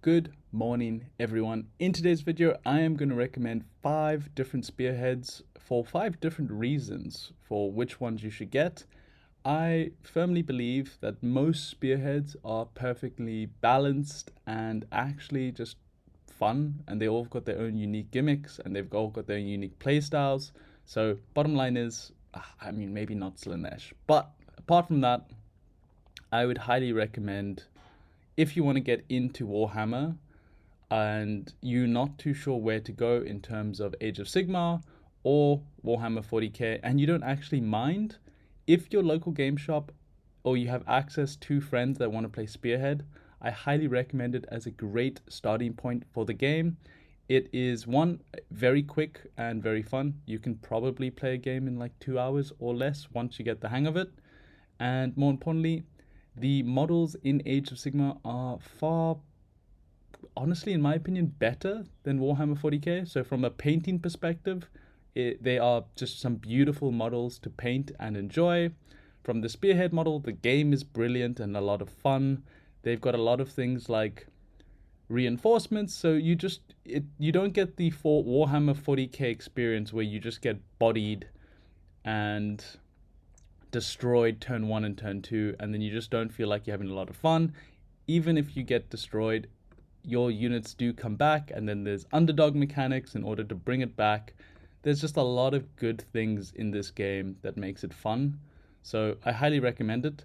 Good morning, everyone. In today's video, I am going to recommend 5 different spearheads for 5 different reasons for which ones you should get. I firmly believe that most spearheads are perfectly balanced and actually just fun, and they all got their own unique gimmicks and they've all got their own unique playstyles. So bottom line is, maybe not Slanesh, but apart from that, I would highly recommend, if you want to get into Warhammer and you're not too sure where to go in terms of Age of Sigmar or Warhammer 40k, and you don't actually mind, if your local game shop or you have access to friends that want to play Spearhead, I highly recommend it as a great starting point for the game. It is one, very quick and very fun. You can probably play a game in like 2 hours or less once you get the hang of it. And more importantly, the models in Age of Sigmar are far, honestly, in my opinion, better than Warhammer 40k. So from a painting perspective, they are just some beautiful models to paint and enjoy. From the Spearhead model, the game is brilliant and a lot of fun. They've got a lot of things like reinforcements, so you don't get the Warhammer 40k experience where you just get bodied and destroyed turn 1 and turn 2, and then you just don't feel like you're having a lot of fun. Even if you get destroyed, your units do come back, and then there's underdog mechanics in order to bring it back. There's just a lot of good things in this game that makes it fun, so I highly recommend it.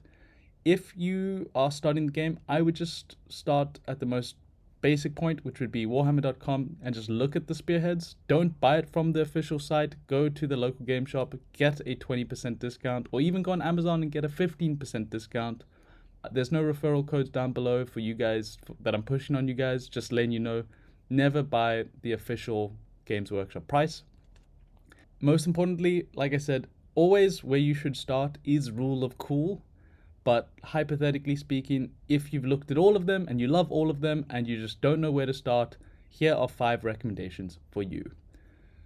If you are starting the game, I would just start at the most basic point, which would be warhammer.com, and just look at the spearheads. Don't buy it from the official site. Go to the local game shop, get a 20% discount, or even go on Amazon and get a 15% discount. There's no referral codes down below for you guys that I'm pushing on you guys. Just letting you know, never buy the official Games Workshop price. Most importantly, like I said, always where you should start is rule of cool. But hypothetically speaking, if you've looked at all of them and you love all of them and you just don't know where to start, here are 5 recommendations for you.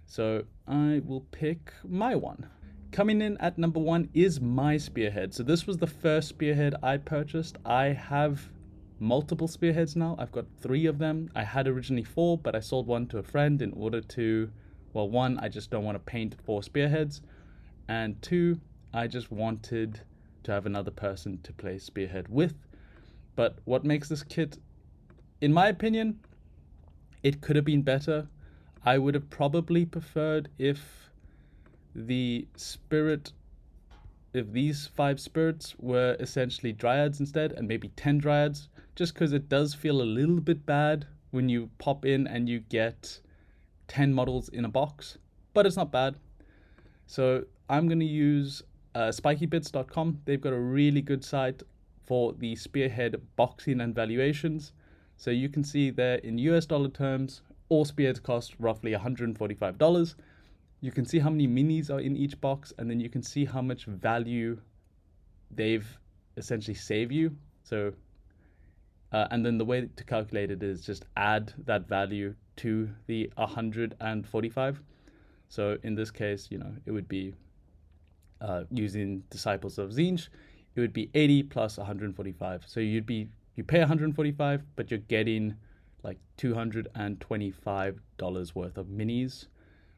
So I will pick my one. Coming in at number 1 is my Spearhead. So this was the first Spearhead I purchased. I have multiple Spearheads now. I've got 3 of them. I had originally 4, but I sold one to a friend in order to, well, 1, I just don't want to paint 4 Spearheads, and 2, I just wanted to have another person to play Spearhead with. But what makes this kit, in my opinion, it could have been better. I would have probably preferred if these 5 spirits were essentially dryads instead, and maybe 10 dryads, just because it does feel a little bit bad when you pop in and you get 10 models in a box, but it's not bad. So I'm going to use spikybits.com. They've got a really good site for the Spearhead boxing and valuations. So you can see there in US dollar terms, all Spearheads cost roughly $145. You can see how many minis are in each box, and then you can see how much value they've essentially saved you. So, and then the way to calculate it is just add that value to the 145. So in this case, it would be using Disciples of Tzeentch, it would be 80 plus 145. So you pay 145, but you're getting like $225 worth of minis,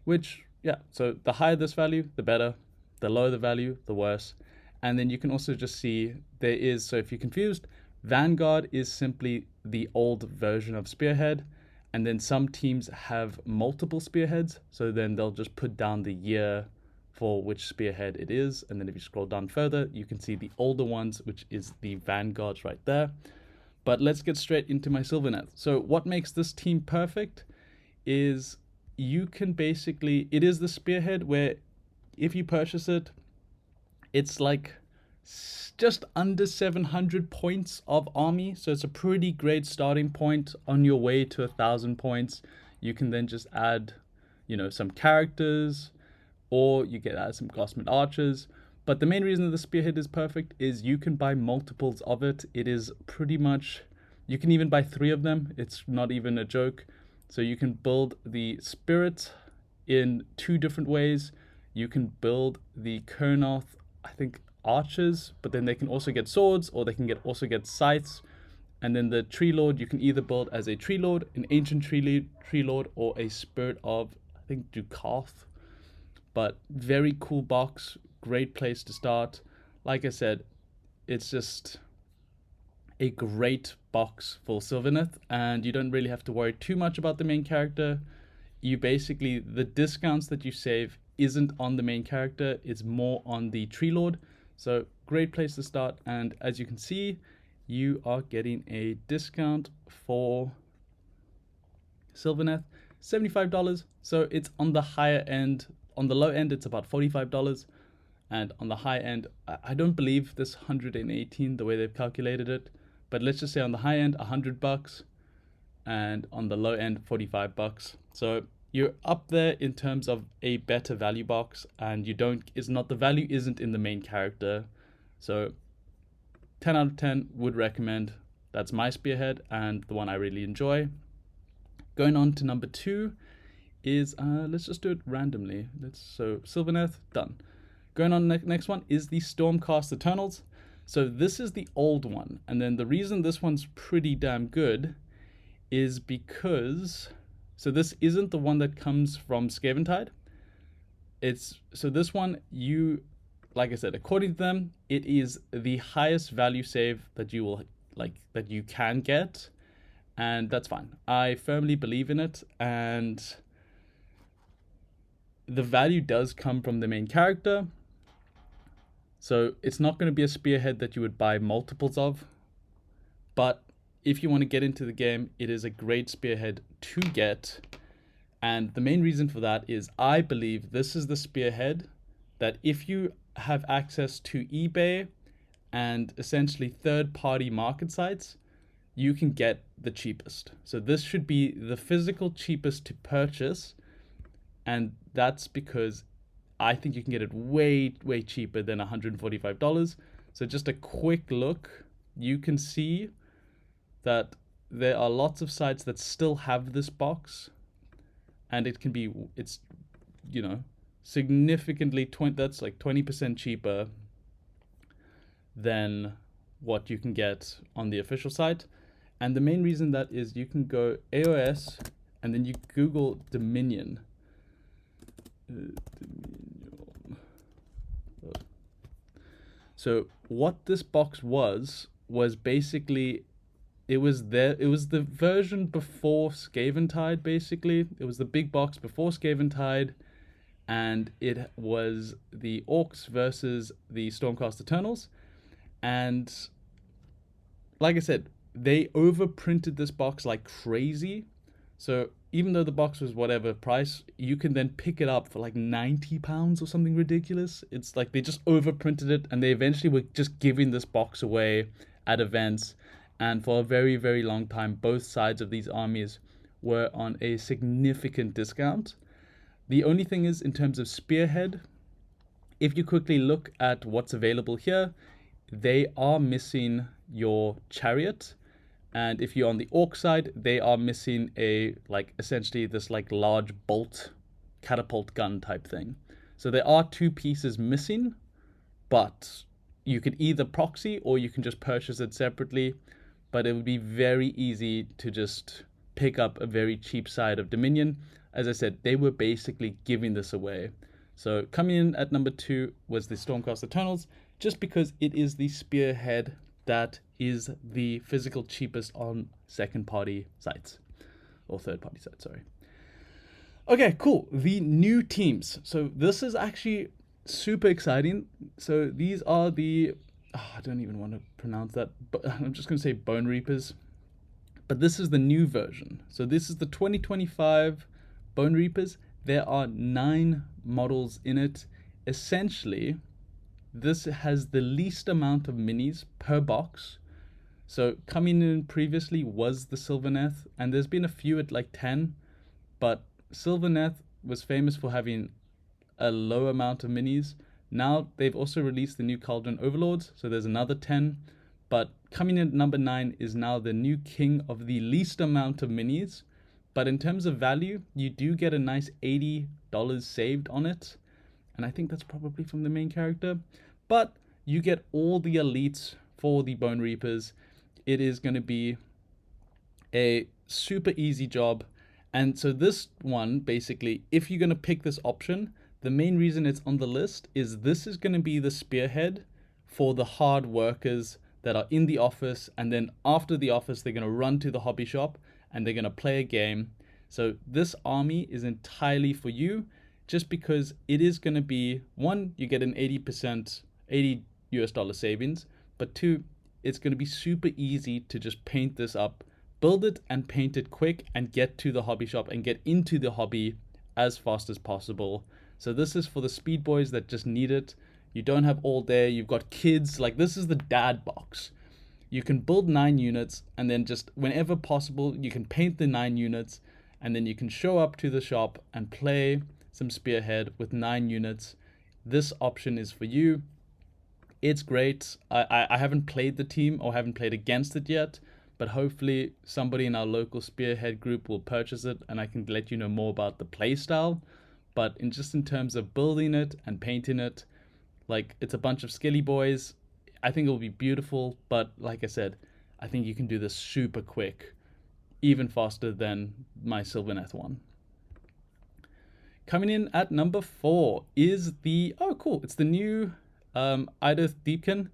which, yeah, so the higher this value, the better. The lower the value, the worse. And then you can also just see there is, so if you're confused, Vanguard is simply the old version of Spearhead. And then some teams have multiple Spearheads, so then they'll just put down the year for which Spearhead it is, and then if you scroll down further, you can see the older ones, which is the Vanguards right there. But let's get straight into my Sylvaneth. So what makes this team perfect is you can basically, it is the Spearhead where if you purchase it, it's like just under 700 points of army, so it's a pretty great starting point on your way to 1,000 points. You can then just add, some characters, or you get add some Gossamer archers. But the main reason the Spearhead is perfect is you can buy multiples of it. It is pretty much, you can even buy 3 of them. It's not even a joke. So you can build the Spirit in 2 different ways. You can build the Kurnoth, I think, archers, but then they can also get swords, or they can also get scythes. And then the Tree Lord, you can either build as a Tree Lord, an Ancient Tree Lord, or a Spirit of, I think, Dukarth. But very cool box, great place to start. Like I said, it's just a great box for Sylvaneth, and you don't really have to worry too much about the main character. You basically, the discounts that you save isn't on the main character, it's more on the Tree Lord. So great place to start, and as you can see, you are getting a discount for Sylvaneth, $75. So it's on the higher end. On the low end, it's about $45. And on the high end, I don't believe this 118 the way they've calculated it, but let's just say on the high end, $100, and on the low end, $45. So you're up there in terms of a better value box, and you don't, it's not, the value isn't in the main character. So 10 out of 10 would recommend. That's my Spearhead and the one I really enjoy. Going on to number 2 is, let's just do it randomly. So Sylvaneth, done. Going on, next one is the Stormcast Eternals. So this is the old one, and then the reason this one's pretty damn good is because, so this isn't the one that comes from Scaventide. So this one, you, like I said, according to them, it is the highest value save that you will, that you can get, and that's fine. I firmly believe in it, and the value does come from the main character. So it's not going to be a Spearhead that you would buy multiples of, but if you want to get into the game, it is a great Spearhead to get. And the main reason for that is I believe this is the Spearhead that if you have access to eBay and essentially third-party market sites, you can get the cheapest. So this should be the physical cheapest to purchase, and that's because I think you can get it way, way cheaper than $145. So just a quick look, you can see that there are lots of sites that still have this box, and it's, you know, significantly, that's like 20% cheaper than what you can get on the official site. And the main reason that is you can go AOS and then you Google Dominion. So what this box was basically, it was the version before Scaventide, basically. It was the big box before Scaventide, and it was the Orcs versus the Stormcast Eternals. And like I said, they overprinted this box like crazy. So even though the box was whatever price, you can then pick it up for like £90 or something ridiculous. It's like they just overprinted it, and they eventually were just giving this box away at events. And for a very, very long time, both sides of these armies were on a significant discount. The only thing is, in terms of Spearhead, if you quickly look at what's available here, they are missing your chariot. And if you're on the Orc side, they are missing a, like, essentially this like large bolt catapult gun type thing. So there are 2 pieces missing, but you could either proxy or you can just purchase it separately. But it would be very easy to just pick up a very cheap side of Dominion. As I said, they were basically giving this away. So coming in at number 2 was the Stormcast Eternals, just because it is the Spearhead that is the physical cheapest on second-party sites, or third-party sites, sorry. Okay, cool. The new teams. So this is actually super exciting. So these are the, I don't even want to pronounce that, but I'm just going to say Bone Reapers. But this is the new version. So this is the 2025 Bone Reapers. There are 9 models in it. Essentially, this has the least amount of minis per box. So coming in previously was the Sylvaneth, and there's been a few at like 10, but Sylvaneth was famous for having a low amount of minis. Now they've also released the new Cauldron Overlords, so there's another 10. But coming in at number 9 is now the new king of the least amount of minis. But in terms of value, you do get a nice $80 saved on it. And I think that's probably from the main character. But you get all the elites for the Bone Reapers. it is going to be a super easy job. And so this one, basically, if you're going to pick this option, the main reason it's on the list is this is going to be the spearhead for the hard workers that are in the office, and then after the office they're going to run to the hobby shop and they're going to play a game. So this army is entirely for you, just because it is going to be, one, you get an 80% $80 savings, but two, it's going to be super easy to just paint this up, build it and paint it quick, and get to the hobby shop and get into the hobby as fast as possible. So this is for the speed boys that just need it. You don't have all day, you've got kids, like this is the dad box. You can build 9 units, and then just whenever possible you can paint the 9 units, and then you can show up to the shop and play some Spearhead with 9 units. This option is for you. It's great. I haven't played the team or haven't played against it yet, but hopefully somebody in our local Spearhead group will purchase it and I can let you know more about the playstyle. But in terms of building it and painting it, like, it's a bunch of skilly boys. I think it'll be beautiful, but like I said, I think you can do this super quick, even faster than my Sylvaneth one. Coming in at number 4 is the, oh cool, it's the new Idith Deepkin.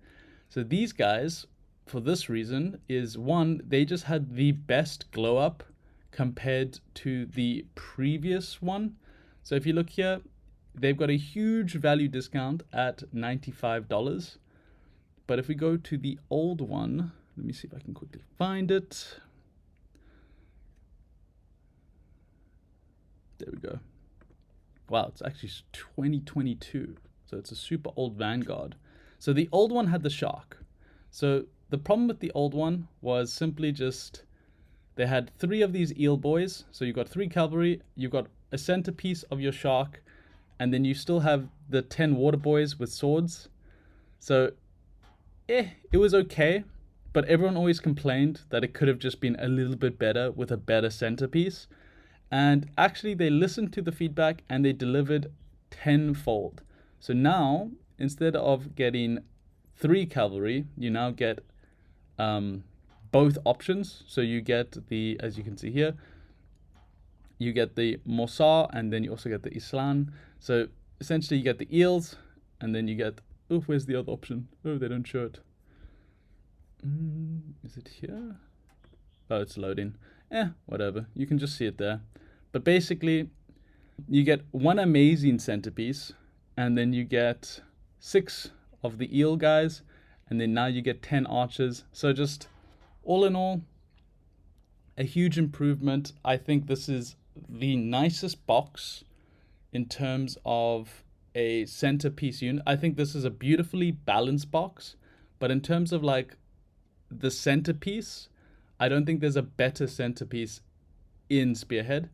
So these guys, for this reason, is one, they just had the best glow up compared to the previous one. So if you look here, they've got a huge value discount at $95. But if we go to the old one, let me see if I can quickly find it. There we go. Wow, it's actually 2022. So it's a super old Vanguard. So the old one had the shark. So the problem with the old one was simply just, they had 3 of these eel boys. So you've got 3 cavalry, you've got a centerpiece of your shark, and then you still have the 10 water boys with swords. So it was okay, but everyone always complained that it could have just been a little bit better with a better centerpiece. And actually they listened to the feedback and they delivered tenfold. So now, instead of getting 3 cavalry, you now get both options. So you get the, as you can see here, you get the Mossar, and then you also get the Islan. So essentially you get the eels, and then you get, oh, where's the other option? Oh, they don't show it. Is it here? Oh, it's loading. Whatever. You can just see it there. But basically, you get 1 amazing centerpiece, and then you get 6 of the eel guys, and then now you get 10 archers. So just all in all, a huge improvement. I think this is the nicest box in terms of a centerpiece unit. I think this is a beautifully balanced box, but in terms of like the centerpiece, I don't think there's a better centerpiece in Spearhead.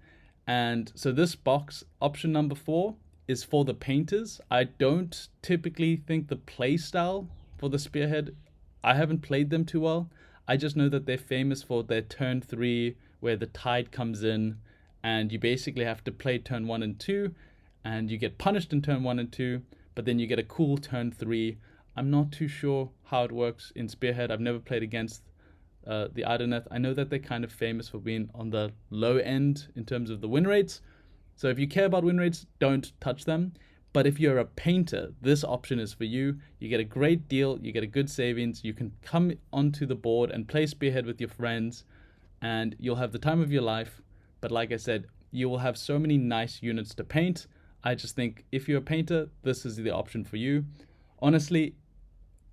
And so this box, option number 4, is for the painters. I don't typically think the play style for the Spearhead, I haven't played them too well. I just know that they're famous for their turn 3, where the tide comes in and you basically have to play turn 1 and 2, and you get punished in turn 1 and 2, but then you get a cool turn 3. I'm not too sure how it works in Spearhead. I've never played against the Idoneth. I know that they're kind of famous for being on the low end in terms of the win rates. So if you care about win rates, don't touch them. But if you're a painter, this option is for you. You get a great deal, you get a good savings, you can come onto the board and play Spearhead with your friends, and you'll have the time of your life. But like I said, you will have so many nice units to paint. I just think if you're a painter, this is the option for you. Honestly,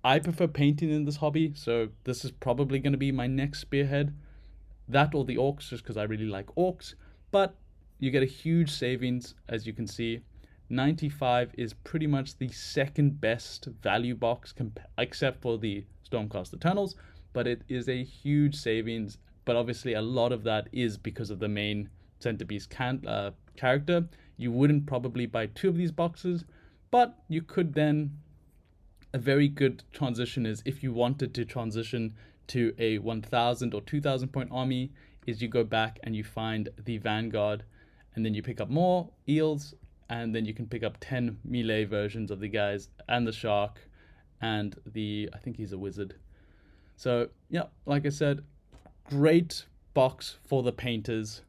I prefer painting in this hobby, so this is probably going to be my next Spearhead. That or the orcs, just because I really like orcs. But you get a huge savings, as you can see. 95 is pretty much the second best value box, except for the Stormcast Eternals, but it is a huge savings. But obviously a lot of that is because of the main centerpiece character. You wouldn't probably buy 2 of these boxes, but you could then, a very good transition is, if you wanted to transition to a 1,000 or 2,000 point army, is you go back and you find the Vanguard, and then you pick up more eels, and then you can pick up 10 melee versions of the guys, and the shark, and the, I think he's a wizard. So yeah, like I said, great box for the painters.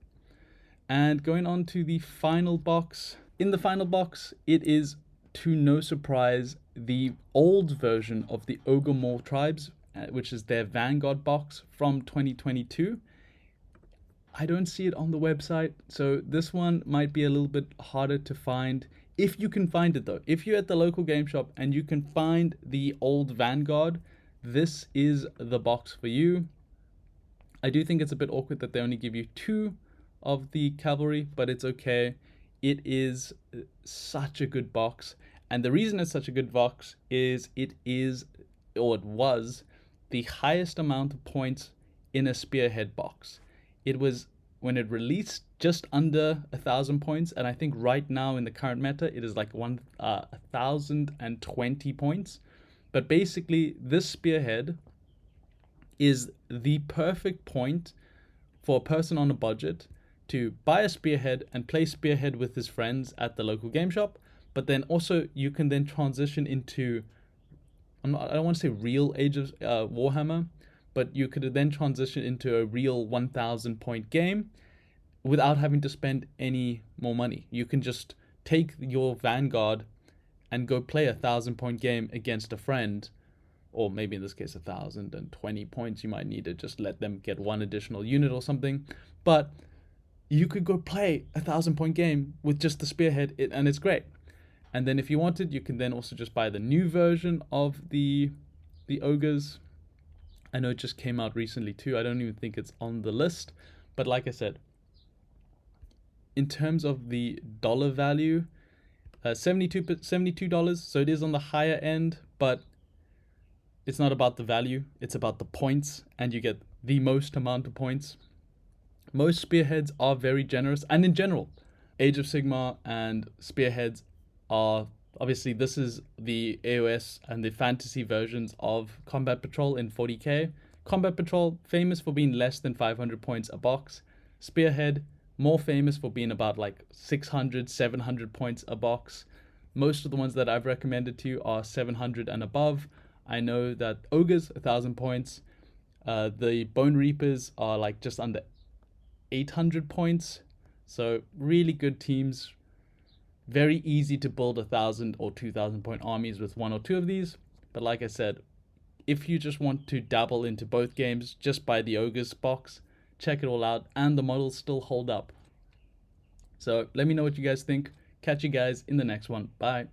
And going on to the final box. In the final box, it is, to no surprise, the old version of the Ogre Mall Tribes, which is their Vanguard box from 2022. I don't see it on the website, so this one might be a little bit harder to find. If you can find it though, if you're at the local game shop and you can find the old Vanguard, this is the box for you. I do think it's a bit awkward that they only give you two of the cavalry, but it's okay. It is such a good box. And the reason it's such a good box is it is, or it was, the highest amount of points in a Spearhead box. It was, when it released, just under 1,000 points, and I think right now in the current meta it is like 1,020 points. But basically, this Spearhead is the perfect point for a person on a budget to buy a Spearhead and play Spearhead with his friends at the local game shop. But then also you can then transition into, I don't want to say real Age of Warhammer, but you could then transition into a real 1,000 point game without having to spend any more money. You can just take your Vanguard and go play 1,000 point game against a friend, or maybe in this case 1,020 points. You might need to just let them get one additional unit or something, but you could go play 1,000 point game with just the Spearhead, and it's great. And then if you wanted, you can then also just buy the new version of the ogres. I know it just came out recently too. I don't even think it's on the list, but like I said, in terms of the dollar value, $72, so it is on the higher end, but it's not about the value, it's about the points, and you get the most amount of points. Most Spearheads are very generous, and in general, Age of Sigmar and Spearheads are, obviously this is the AOS and the fantasy versions of Combat Patrol in 40k. Combat Patrol, famous for being less than 500 points a box. Spearhead, more famous for being about like 600, 700 points a box. Most of the ones that I've recommended to you are 700 and above. I know that Ogres, 1,000 points. The Bone Reapers are like just under 800 points. So really good teams. Very easy to build 1,000 or 2,000 point armies with one or two of these. But like I said, if you just want to dabble into both games, just buy the Ogres box. Check it all out, and the models still hold up. So let me know what you guys think. Catch you guys in the next one. Bye.